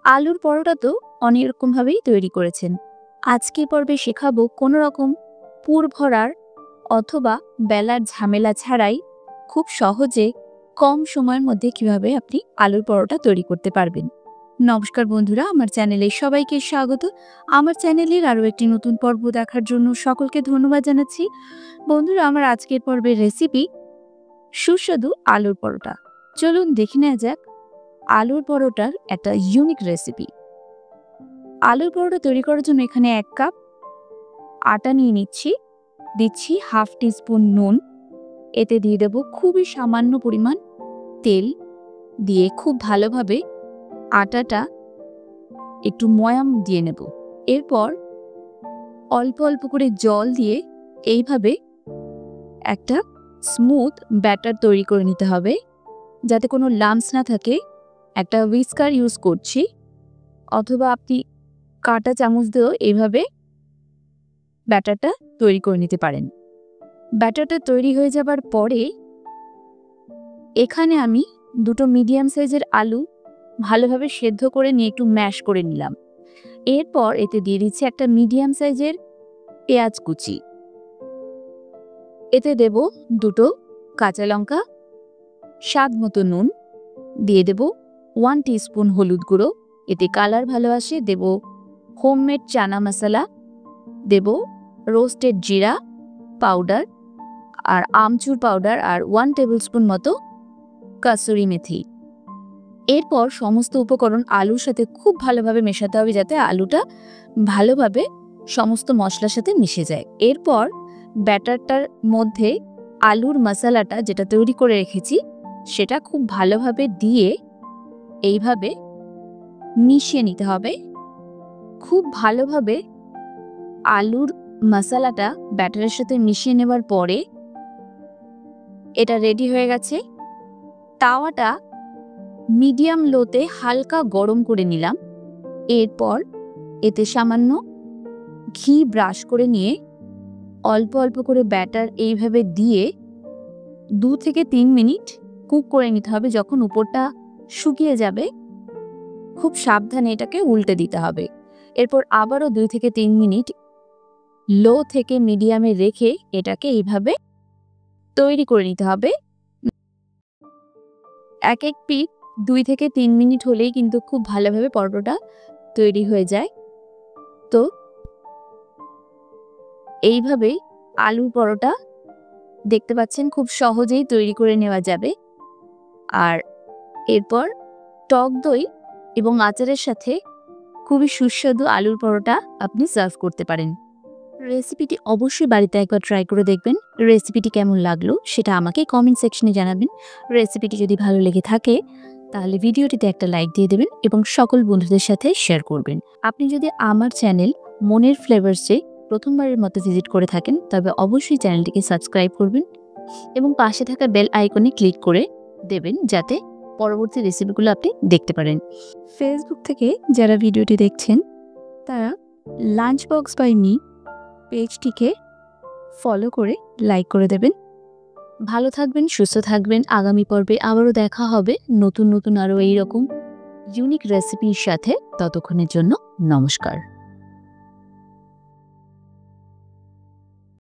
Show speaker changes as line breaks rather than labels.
আলুর পরোটা তো অনেক রকমভাবেই তৈরি করেছেন। আজকের পর্বে শেখাবো কোনো রকম পুর ভরার অথবা বেলার ঝামেলা ছাড়াই খুব সহজে কম সময়ের মধ্যে কিভাবে আপনি আলুর পরোটা তৈরি করতে পারবেন। নমস্কার বন্ধুরা, আমার চ্যানেলে সবাইকে স্বাগত। আমার চ্যানেলের আরও একটি নতুন পর্ব দেখার জন্য সকলকে ধন্যবাদ জানাচ্ছি। বন্ধুরা, আমার আজকের পর্বের রেসিপি সুস্বাদু আলুর পরোটা। চলুন দেখে নেওয়া যাক আলুর পরোটার একটা ইউনিক রেসিপি। আলুর পরোটা তৈরি করার জন্য এখানে 1 কাপ আটা নিয়ে নিচ্ছি, দিচ্ছি হাফ টিস্পুন নুন, এতে দিয়ে দেব খুবই সামান্য পরিমাণ তেল, দিয়ে খুব ভালোভাবে আটাটা একটু ময়াম দিয়ে নেব। এরপর অল্প অল্প করে জল দিয়ে এইভাবে একটা স্মুথ ব্যাটার তৈরি করে নিতে হবে, যাতে কোনো লাম্পস না থাকে। একটা হুইস্কার ইউজ করছি, অথবা আপনি কাঁটা চামচ দিয়েও এইভাবে ব্যাটারটা তৈরি করে নিতে পারেন। ব্যাটারটা তৈরি হয়ে যাবার পরে এখানে আমি 2টো মিডিয়াম সাইজের আলু ভালোভাবে সেদ্ধ করে নিয়ে একটু ম্যাশ করে নিলাম। এরপর এতে দিয়ে দিচ্ছি একটা মিডিয়াম সাইজের পেঁয়াজ কুচি, এতে দেব 2টো কাঁচা লঙ্কা, স্বাদ মতো নুন, দিয়ে দেব 1 টিস্পুন হলুদ গুঁড়ো, এতে কালার ভালো আসে। দেব হোমমেড চানা মশলা, দেব রোস্টেড জিরা পাউডার আর আমচুর পাউডার, আর 1 টেবিল স্পুন মতো কাসুরি মেথি। এরপর সমস্ত উপকরণ আলুর সাথে খুব ভালোভাবে মেশাতে হবে, যাতে আলুটা ভালোভাবে সমস্ত মশলার সাথে মিশে যায়। এরপর ব্যাটারটার মধ্যে আলুর মশলাটা যেটা তৈরি করে রেখেছি সেটা খুব ভালোভাবে দিয়ে এইভাবে মিশিয়ে নিতে হবে। খুব ভালোভাবে আলুর মশলাটা ব্যাটারের সাথে মিশিয়ে নেবার পরে এটা রেডি হয়ে গেছে। তাওয়াটা মিডিয়াম লোতে হালকা গরম করে নিলাম। এরপর এতে সামান্য ঘি ব্রাশ করে নিয়ে অল্প অল্প করে ব্যাটার এইভাবে দিয়ে 2 থেকে 3 মিনিট কুক করে নিতে হবে। যখন উপরটা শুকিয়ে যাবে খুব সাবধানে এটাকে উল্টে দিতে হবে। এরপর আবারও 2 থেকে 3 মিনিট লো থেকে মিডিয়ামে রেখে এটাকে এইভাবে তৈরি করে নিতে হবে। এক এক পিঠ 2 থেকে 3 মিনিট হলেই কিন্তু খুব ভালোভাবে পরোটাটা তৈরি হয়ে যায়। তো এইভাবেই আলুর পরোটা দেখতে পাচ্ছেন খুব সহজেই তৈরি করে নেওয়া যাবে। আর এরপর টক দই এবং আচারের সাথে খুবই সুস্বাদু আলুর পরোটা আপনি সার্ভ করতে পারেন। রেসিপিটি অবশ্যই বাড়িতে একবার ট্রাই করে দেখবেন। রেসিপিটি কেমন লাগলো সেটা আমাকে কমেন্ট সেকশনে জানাবেন। রেসিপিটি যদি ভালো লেগে থাকে তাহলে ভিডিওটিতে একটা লাইক দিয়ে দেবেন এবং সকল বন্ধুদের সাথে শেয়ার করবেন। আপনি যদি আমার চ্যানেল মনের ফ্লেভার্সে প্রথমবারের মতো ভিজিট করে থাকেন তবে অবশ্যই চ্যানেলটিকে সাবস্ক্রাইব করবেন এবং পাশে থাকা বেল আইকনে ক্লিক করে দেবেন, যাতে পরবর্তী রেসিপিগুলো আপনি দেখতে পারেন। ফেসবুক থেকে যারা ভিডিওটি দেখছেন তারা লাঞ্চ বক্স বাই মি পেজটিকে ফলো করে লাইক করে দেবেন। ভালো থাকবেন, সুস্থ থাকবেন। আগামী পর্বে আবারও দেখা হবে নতুন নতুন আরও এইরকম ইউনিক রেসিপির সাথে। ততক্ষণের জন্য নমস্কার।